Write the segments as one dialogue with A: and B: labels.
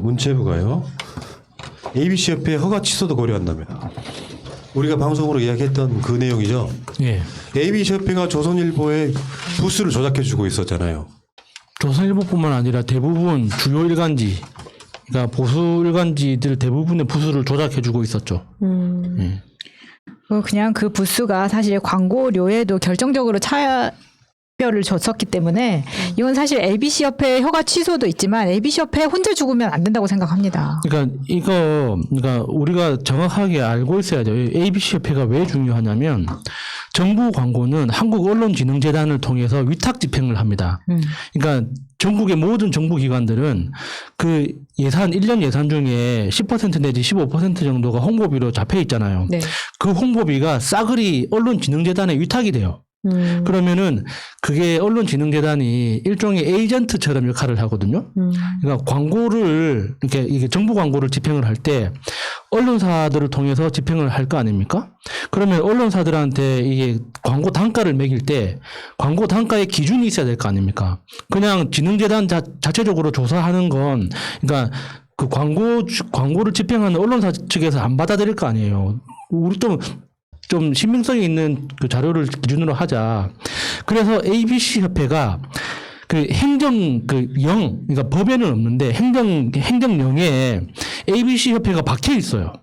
A: 문체부가요. ABC협회 허가 취소도 고려한답니다. 우리가 방송으로 이야기했던 그 내용이죠.
B: 예.
A: ABC협회가 조선일보의 부수를 조작해주고 있었잖아요.
B: 조선일보뿐만 아니라 대부분 주요 일간지, 그러니까 보수 일간지들 대부분의 부수를 조작해주고 있었죠. 예.
C: 그냥 그 부수가 사실 광고료에도 결정적으로 차별을 줬었기 때문에 이건 사실 ABC협회 허가 취소도 있지만 ABC협회 혼자 죽으면 안 된다고 생각합니다.
B: 그러니까 그러니까 우리가 정확하게 알고 있어야 돼요. ABC협회가 왜 중요하냐면 정부 광고는 한국언론진흥재단을 통해서 위탁 집행을 합니다. 그러니까 전국의 모든 정부 기관들은 그 예산 1년 예산 중에 10% 내지 15% 정도가 홍보비로 잡혀 있잖아요.
C: 네.
B: 그 홍보비가 싸그리 언론진흥재단에 위탁이 돼요. 그러면은 그게 언론진흥재단이 일종의 에이전트처럼 역할을 하거든요. 그러니까 광고를 이게 정부 광고를 집행을 할 때 언론사들을 통해서 집행을 할 거 아닙니까? 그러면 언론사들한테 이게 광고 단가를 매길 때 광고 단가의 기준이 있어야 될 거 아닙니까? 그냥 진흥재단 자체적으로 조사하는 건 그러니까 그 광고를 집행하는 언론사 측에서 안 받아들일 거 아니에요. 우리 좀 신빙성이 있는 그 자료를 기준으로 하자. 그래서 ABC 협회가 그 그러니까 법에는 없는데 행정령에 ABC협회가 박혀 있어요.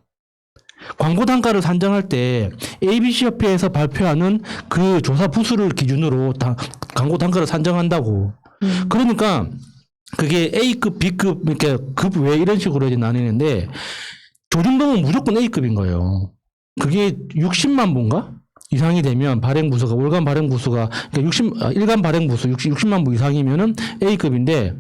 B: 광고 단가를 산정할 때 ABC협회에서 발표하는 그 조사 부수를 기준으로 광고 단가를 산정한다고. 그러니까 그게 A급, B급, 이렇게 급 외 이런 식으로 이제 나뉘는데 조중동은 무조건 A급인 거예요. 그게 60만 부인가? 이상이 되면 발행부수가, 월간 발행부수가, 그러니까 일간 발행부수 60만 부 이상이면은 A급인데,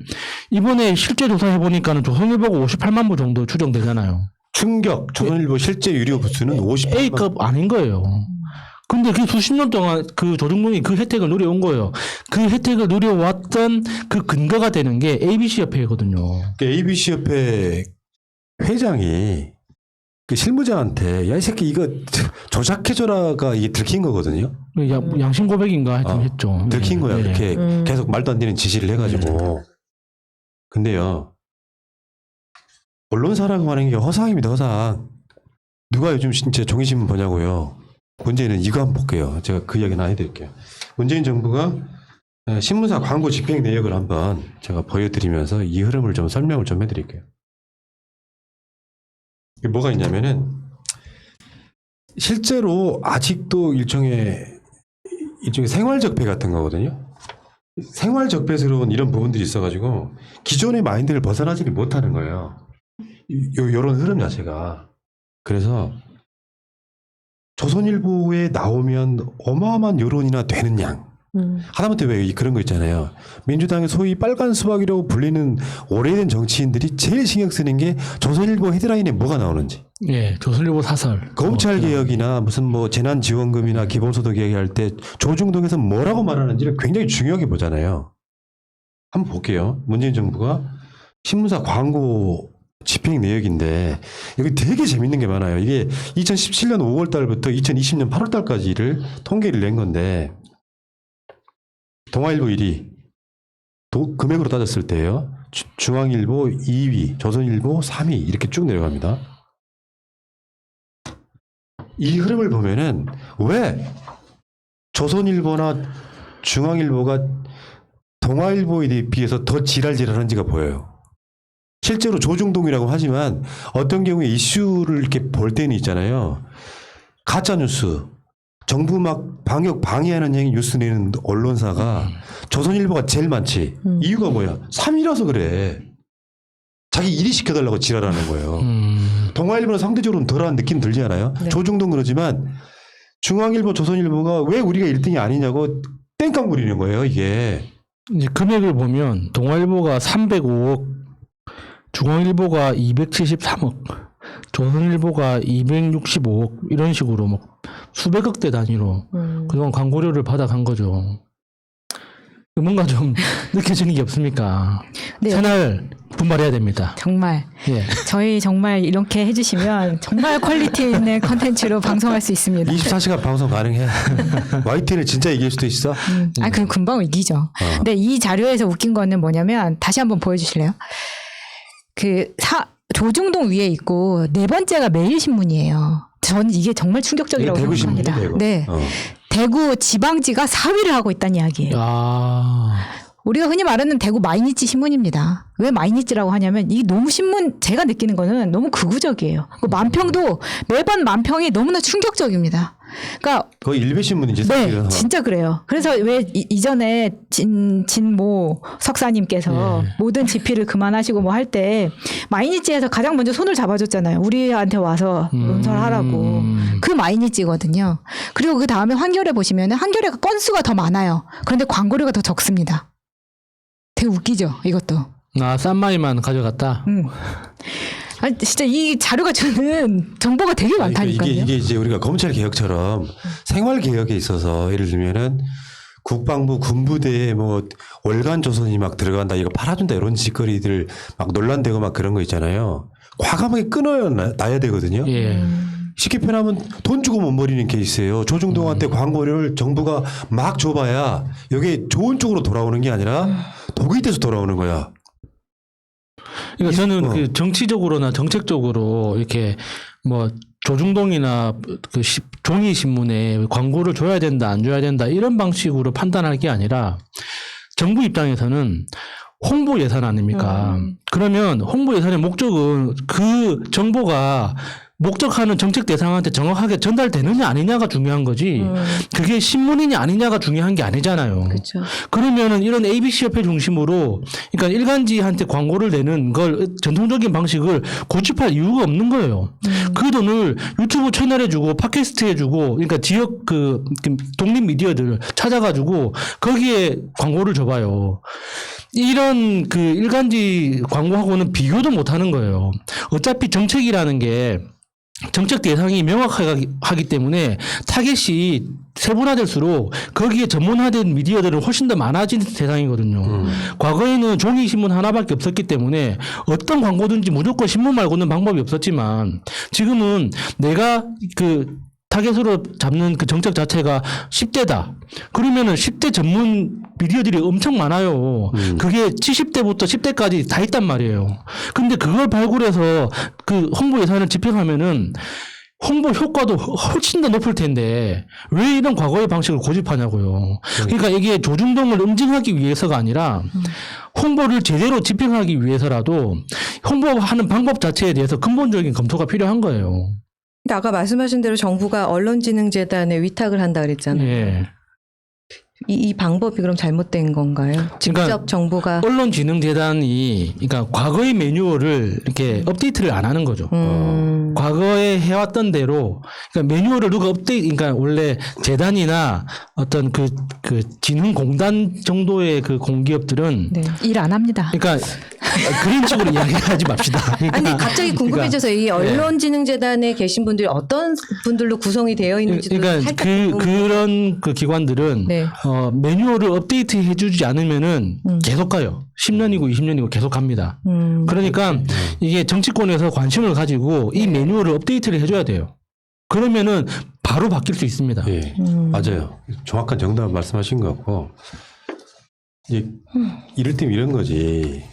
B: 이번에 실제 조사해보니까는 조선일보가 58만 부 정도 추정되잖아요.
A: 충격! 조선일보 실제 유료 부수는 58만.
B: A급 아닌 거예요. 근데 그 수십 년 동안 그 조중동이 그 혜택을 누려온 거예요. 그 혜택을 누려왔던 그 근거가 되는 게 ABC협회거든요.
A: ABC협회 회장이 그 실무자한테 야 이 새끼 이거 조작해줘라가 이게 들킨 거거든요.
B: 양심 고백인가 하여튼 했죠.
A: 들킨 거야.
B: 네.
A: 그렇게 계속 말도 안 되는 지시를 해가지고. 근데요. 언론사라고 하는 게 허상입니다. 허상. 누가 요즘 진짜 종이신문 보냐고요. 문재인은 이거 한번 볼게요. 제가 그 이야기는 안 해드릴게요. 문재인 정부가 신문사 광고 집행 내역을 한번 제가 보여드리면서 이 흐름을 좀 설명을 좀 해드릴게요. 뭐가 있냐면은 실제로 아직도 일종의 생활적폐 같은 거거든요. 생활적폐스러운 이런 부분들이 있어가지고 기존의 마인드를 벗어나지를 못하는 거예요. 요런 흐름 자체가. 그래서 조선일보에 나오면 어마어마한 여론이나 되는 양. 하다못해 왜 그런 거 있잖아요. 민주당의 소위 빨간 수박이라고 불리는 오래된 정치인들이 제일 신경 쓰는 게 조선일보 헤드라인에 뭐가 나오는지.
B: 예, 조선일보 사설.
A: 검찰 개혁이나 무슨 뭐 재난지원금이나 기본소득 얘기할 때 조중동에서 뭐라고 말하는지를 굉장히 중요하게 보잖아요. 한번 볼게요. 문재인 정부가 신문사 광고 집행 내역인데 여기 되게 재밌는 게 많아요. 이게 2017년 5월 달부터 2020년 8월 달까지를 통계를 낸 건데 동아일보 1위, 금액으로 따졌을 때요. 중앙일보 2위, 조선일보 3위 이렇게 쭉 내려갑니다. 이 흐름을 보면은 왜 조선일보나 중앙일보가 동아일보에 비해서 더 지랄지랄한지가 보여요. 실제로 조중동이라고 하지만 어떤 경우에 이슈를 이렇게 볼 때는 있잖아요. 가짜뉴스. 정부 막 방역 방해하는 행위 뉴스 내는 언론사가 조선일보가 제일 많지. 이유가 뭐야? 3위라서 그래. 자기 일이 시켜달라고 지랄하는 거예요. 동아일보는 상대적으로 덜한 느낌 들지 않아요?
C: 네.
A: 조중동 그러지만 중앙일보, 조선일보가 왜 우리가 1등이 아니냐고 땡깡 부리는 거예요. 이게.
B: 이제 금액을 보면 동아일보가 305억, 중앙일보가 273억, 조선일보가 265억 이런 식으로 막 수백억대 단위로 그동안 광고료를 받아간 거죠. 뭔가 좀 느껴지는 게 없습니까?
C: 네.
B: 새날 분발해야 됩니다.
C: 정말
B: 예.
C: 저희 정말 이렇게 해주시면 정말 퀄리티 있는 컨텐츠로 방송할 수 있습니다.
A: 24시간 방송 가능해. YTN을 진짜 이길 수도 있어.
C: 그럼 금방 이기죠. 근데 이 자료에서 웃긴 거는 뭐냐면 다시 한번 보여주실래요? 조중동 위에 있고 네 번째가 매일신문이에요. 전 이게 정말 충격적이라고
A: 대구
C: 생각합니다.
A: 신문이죠, 대구.
C: 네. 대구 지방지가 4위를 하고 있다는 이야기예요.
B: 아.
C: 우리가 흔히 말하는 대구 마이니치 신문입니다. 왜 마이니치라고 하냐면 이 너무 신문 제가 느끼는 거는 너무 극우적이에요. 그 만평도 매번 만평이 너무나 충격적입니다. 그러니까
A: 거의 일베 신문이지.
C: 네,
A: 사실은.
C: 진짜 그래요. 그래서 왜 이전에 진모 석사님께서 모든 집필을 그만하시고 뭐 할 때 마이니치에서 가장 먼저 손을 잡아줬잖아요. 우리한테 와서 논설하라고. 그 마이니치거든요. 그리고 그 다음에 한겨레 보시면 한겨레가 건수가 더 많아요. 그런데 광고료가 더 적습니다. 되게 웃기죠, 이것도.
B: 싼마이만 가져갔다.
C: 아니, 진짜 이 자료가 주는 정보가 되게 많다니까요.
A: 이게 이제 우리가 검찰 개혁처럼 생활 개혁에 있어서 예를 들면은 국방부 군부대에 뭐 월간 조선이 막 들어간다 이거 팔아준다 이런 짓거리들 막 논란되고 막 그런 거 있잖아요. 과감하게 끊어놔야 되거든요.
B: 예.
A: 쉽게 표현하면 돈 주고 못 버리는 케이스예요. 조중동한테 광고를 정부가 막 줘봐야 이게 좋은 쪽으로 돌아오는 게 아니라 독이 돼서 돌아오는 거야.
B: 그러니까 저는 그 정치적으로나 정책적으로 이렇게 뭐 조중동이나 그 종이 신문에 광고를 줘야 된다, 안 줘야 된다 이런 방식으로 판단할 게 아니라 정부 입장에서는 홍보 예산 아닙니까? 그러면 홍보 예산의 목적은 그 정보가 목적하는 정책 대상한테 정확하게 전달되느냐 아니냐가 중요한 거지. 그게 신문이냐 아니냐가 중요한 게 아니잖아요.
D: 그렇죠.
B: 그러면은 이런 ABC 협회 중심으로 그러니까 일간지한테 광고를 내는 걸 전통적인 방식을 고집할 이유가 없는 거예요. 그 돈을 유튜브 채널에 주고 팟캐스트에 주고 그러니까 지역 그 독립 미디어들 찾아가지고 거기에 광고를 줘봐요. 이런 그 일간지 광고하고는 비교도 못 하는 거예요. 어차피 정책이라는 게 정책 대상이 명확하기 때문에 타겟이 세분화될수록 거기에 전문화된 미디어들은 훨씬 더 많아진 대상이거든요. 과거에는 종이신문 하나밖에 없었기 때문에 어떤 광고든지 무조건 신문 말고는 방법이 없었지만 지금은 내가 그 타겟으로 잡는 그 정책 자체가 10대다. 그러면은 10대 전문 미디어들이 엄청 많아요. 그게 70대부터 10대까지 다 있단 말이에요. 근데 그걸 발굴해서 그 홍보 예산을 집행하면은 홍보 효과도 훨씬 더 높을 텐데 왜 이런 과거의 방식을 고집하냐고요. 그러니까 이게 조중동을 응징하기 위해서가 아니라 홍보를 제대로 집행하기 위해서라도 홍보하는 방법 자체에 대해서 근본적인 검토가 필요한 거예요.
D: 근데 아까 말씀하신 대로 정부가 언론진흥재단에 위탁을 한다 그랬잖아요.
B: 예.
D: 이 방법이 그럼 잘못된 건가요? 직접
B: 그러니까
D: 정부가
B: 언론진흥재단이 그러니까 과거의 매뉴얼을 이렇게 업데이트를 안 하는 거죠. 과거에 해왔던 대로 그러니까 매뉴얼을 누가 그러니까 원래 재단이나 어떤 그 진흥공단 정도의 그 공기업들은
D: 네.
C: 일 안 합니다.
B: 그러니까 그런 식으로 이야기하지 맙시다. 그러니까
D: 아니 갑자기 궁금해져서 이 언론진흥재단에 계신 분들이 어떤 분들로 구성이 되어 있는지도
B: 그러니까
D: 살짝
B: 그런 그 기관들은
D: 네.
B: 매뉴얼을 업데이트 해주지 않으면은 계속 가요. 10년이고 20년이고 계속 갑니다. 그러니까 이게 정치권에서 관심을 가지고 이 매뉴얼을 업데이트를 해줘야 돼요. 그러면은 바로 바뀔 수 있습니다.
A: 예, 맞아요. 정확한 정답 말씀하신 것 같고 이제 이럴 때면 이런 거지.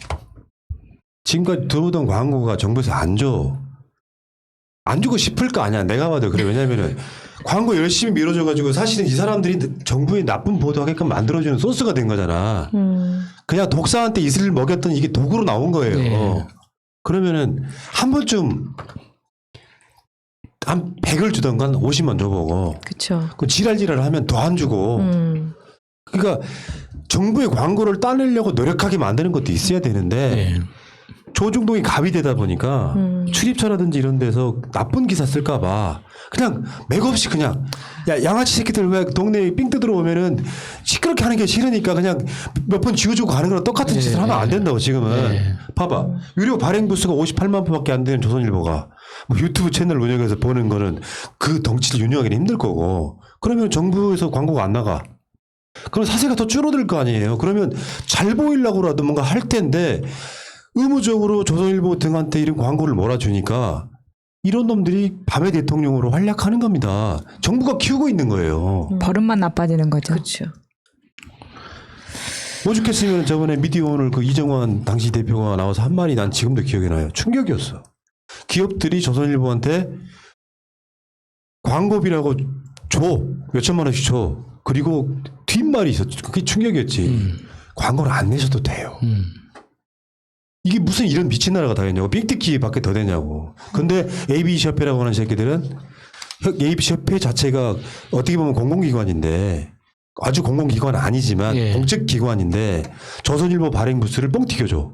A: 지금까지 들어오던 광고가 정부에서 안 줘. 안 주고 싶을 거 아니야. 내가 봐도 그래. 왜냐면은 광고 열심히 밀어줘가지고 사실은 이 사람들이 정부에 나쁜 보도하게끔 만들어주는 소스가 된 거잖아. 그냥 독사한테 이슬을 먹였던 이게 도구로 나온 거예요.
B: 네.
A: 그러면은 한 번쯤 한 100을 주던가 한 50만 줘보고
D: 그렇죠.
A: 그 지랄지랄 하면 더 안 주고 그러니까 정부의 광고를 따내려고 노력하게 만드는 것도 있어야 되는데
B: 네.
A: 조중동이 갑이 되다 보니까 출입처라든지 이런 데서 나쁜 기사 쓸까봐 그냥 맥없이 그냥 야 양아치 새끼들 왜 동네에 삥 뜯으러 오면은 시끄럽게 하는 게 싫으니까 그냥 몇 번 지워주고 가는 거랑 똑같은
B: 네,
A: 짓을 하면 안
B: 네.
A: 된다고 지금은.
B: 네.
A: 봐봐 유료 발행 부수가 58만 부밖에 안 되는 조선일보가 뭐 유튜브 채널 운영해서 보는 거는 그 덩치를 운영하기는 힘들 거고 그러면 정부에서 광고가 안 나가. 그럼 사세가 더 줄어들 거 아니에요. 그러면 잘 보이려고라도 뭔가 할 텐데 의무적으로 조선일보 등한테 이런 광고를 몰아주니까 이런 놈들이 밤의 대통령으로 활약하는 겁니다. 정부가 키우고 있는 거예요.
C: 버릇만 나빠지는 거죠.
D: 그렇죠.
A: 오죽했으면 저번에 미디어오늘 그 이정환 당시 대표가 나와서 한 말이 난 지금도 기억이 나요. 충격이었어. 기업들이 조선일보한테 광고비라고 줘. 몇천만 원씩 줘. 그리고 뒷말이 있었죠. 그게 충격이었지. 광고를 안 내셔도 돼요. 이게 무슨 이런 미친 나라가 다 있냐고. 빅티키 밖에 더 되냐고. 근데 ABC협회라고 하는 새끼들은 ABC협회 자체가 어떻게 보면 공공기관인데 아주 공공기관 아니지만
B: 예.
A: 공적기관인데 조선일보 발행 부스를 뻥 튀겨줘.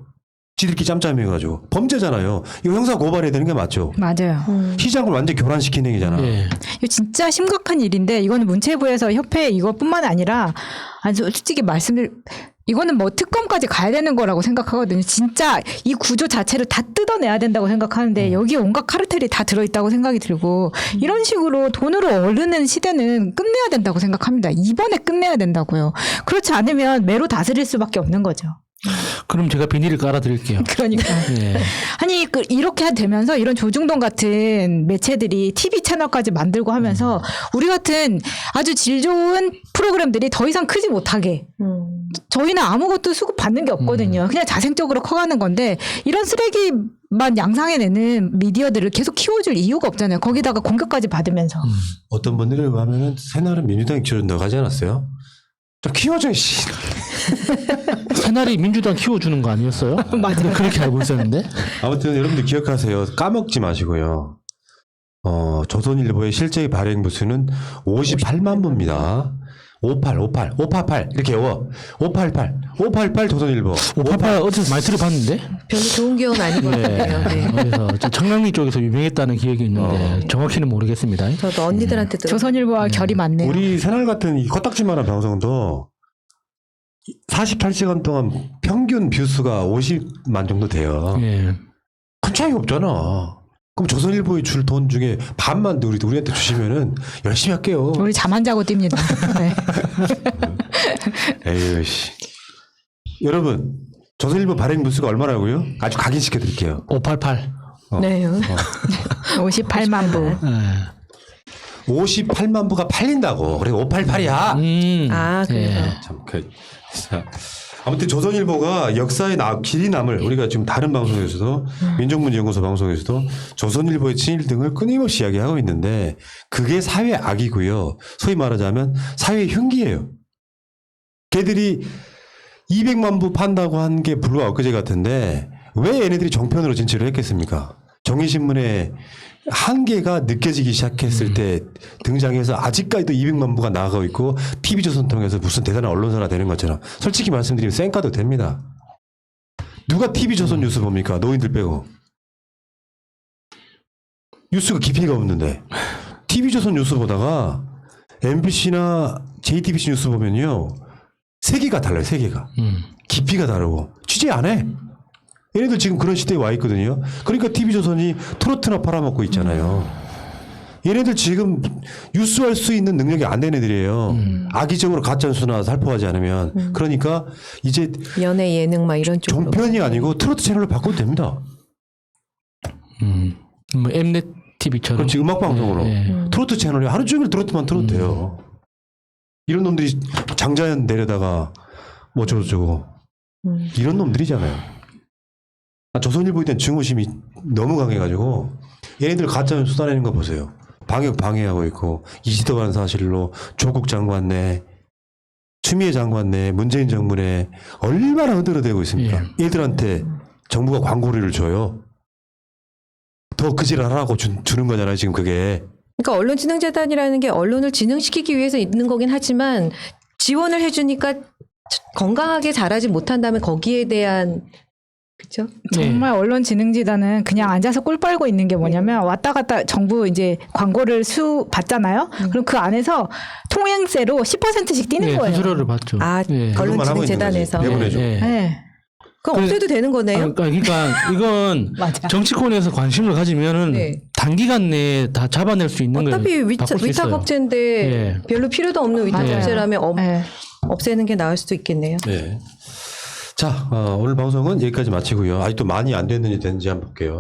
A: 지들끼리 짬짬해가지고 범죄잖아요. 이거 형사 고발해야 되는 게 맞죠.
C: 맞아요.
A: 시장을 완전 교란시키는 행위잖아.
B: 예.
C: 이거 진짜 심각한 일인데 이거는 문체부에서 협회 이것뿐만 아니라 아니 솔직히 말씀을 이거는 뭐 특검까지 가야 되는 거라고 생각하거든요. 진짜 이 구조 자체를 다 뜯어내야 된다고 생각하는데 여기에 온갖 카르텔이 다 들어있다고 생각이 들고 이런 식으로 돈으로 오르는 시대는 끝내야 된다고 생각합니다. 이번에 끝내야 된다고요. 그렇지 않으면 매로 다스릴 수밖에 없는 거죠.
B: 그럼 제가 비닐을 깔아드릴게요.
C: 그러니까.
B: 예.
C: 아니 이렇게 되면서 이런 조중동 같은 매체들이 TV 채널까지 만들고 하면서 우리 같은 아주 질 좋은 프로그램들이 더 이상 크지 못하게 저희는 아무것도 수급 받는 게 없거든요. 그냥 자생적으로 커가는 건데 이런 쓰레기만 양상해내는 미디어들을 계속 키워줄 이유가 없잖아요. 거기다가 공격까지 받으면서.
A: 어떤 분들을 보면은 새날은 민주당이 저를 넣어가지 않았어요? 좀 키워줘 씨.
B: 새날이 민주당 키워주는 거 아니었어요? 맞아요. 그렇게 알고 있었는데.
A: 아무튼 여러분들 기억하세요. 까먹지 마시고요. 조선일보의 실제 발행 부수는 58만 부입니다. 588 이렇게 외워. 588 조선일보.
B: 588 어디서 많이 들어봤는데?
D: 별로 좋은 기억은 아닌 것 같아요. 네.
B: 그래서 저 청량리 쪽에서 유명했다는 기억이 있는데 정확히는 모르겠습니다.
D: 저도 언니들한테 들어.
C: 조선일보와 결이 많네요.
A: 우리 새날 같은 이 코딱지만한 방송도 48시간 동안 평균 뷰수가 50만 정도 돼요.
B: 예.
A: 큰 차이가 없잖아. 그럼 조선일보에 줄 돈 중에 반만 우리한테 주시면은 열심히 할게요.
C: 우리 잠 안 자고 뜁니다. 네.
A: 에휴 씨. 여러분 조선일보 발행 부수가 얼마라고요? 아주 각인시켜 드릴게요.
B: 588.
D: 네.
C: 58만 부.
B: 예.
A: 58만 부가 팔린다고. 그래 588이야.
D: 아, 그래요.
B: 예.
A: 참 자, 아무튼 조선일보가 역사에 길이 남을 우리가 지금 다른 방송에서도 민족문제연구소 방송에서도 조선일보의 친일 등을 끊임없이 이야기하고 있는데 그게 사회 악이고요. 소위 말하자면 사회 흉기예요. 걔들이 200만 부 판다고 한 게 불과 엊그제 같은데 왜 얘네들이 정편으로 진출을 했겠습니까? 정의신문에 한계가 느껴지기 시작했을 때 등장해서 아직까지도 200만 부가 나가고 있고 TV조선 통해서 무슨 대단한 언론사가 되는 것처럼 솔직히 말씀드리면 쌩까도 됩니다. 누가 TV조선 뉴스 봅니까? 노인들 빼고. 뉴스가 깊이가 없는데 TV조선 뉴스 보다가 MBC나 JTBC 뉴스 보면요. 세계가 달라요. 세계가. 깊이가 다르고 취재 안 해. 얘네들 지금 그런 시대에 와 있거든요. 그러니까 TV조선이 트로트나 팔아먹고 있잖아요. 얘네들 지금 뉴스할 수 있는 능력이 안 되는 애들이에요. 악의적으로 가짜뉴스나 살포하지 않으면. 그러니까 이제
D: 연애 예능 막 이런 쪽으로.
A: 종편이 아니고 트로트 채널로 바꿔도 됩니다.
B: 뭐 엠넷 TV처럼.
A: 그렇지 음악방송으로.
B: 예.
A: 트로트 채널이 하루 종일 트로트만 틀어도 돼요. 이런 놈들이 장자연 내려다가 뭐 저거 이런 놈들이잖아요. 조선일보에 대한 증오심이 너무 강해가지고 얘네들 가짜뉴스 쏟아내는 거 보세요. 방역 방해하고 있고 이지도한 사실로 조국 장관 내 추미애 장관 내 문재인 정부 내 얼마나 흔들어대고 있습니까? 얘들한테 정부가 광고료를 줘요. 더 그지를 하라고 주는 거잖아요. 지금 그게.
D: 그러니까 언론진흥재단이라는 게 언론을 진흥시키기 위해서 있는 거긴 하지만 지원을 해주니까 건강하게 자라지 못한다면 거기에 대한 그렇죠?
C: 정말 언론진흥재단은 그냥 앉아서 꿀 빨고 있는 게 뭐냐면 왔다 갔다 정부 이제 광고를 받잖아요. 그럼 그 안에서 통행세로 10%씩 뛰는
B: 예,
C: 거예요.
B: 수수료를 받죠.
D: 아,
B: 예.
A: 그것만 하고 있는 거지.
D: 언론진흥재단에서.
A: 내보내줘.
B: 예.
C: 네.
D: 그럼 없애도 되는 거네요?
B: 그러니까 이건
C: 맞아.
B: 정치권에서 관심을 가지면은
D: 네.
B: 단기간 내에 다 잡아낼 수 있는 거예요.
D: 어차피
B: 바꿀 수 있어요.
D: 위탁업체인데
B: 예.
D: 별로 필요도 없는 위탁업체라면
C: 네.
D: 없애는 게 나을 수도 있겠네요.
A: 네. 자, 오늘 방송은 여기까지 마치고요. 아직도 많이 안 됐는지 한번 볼게요.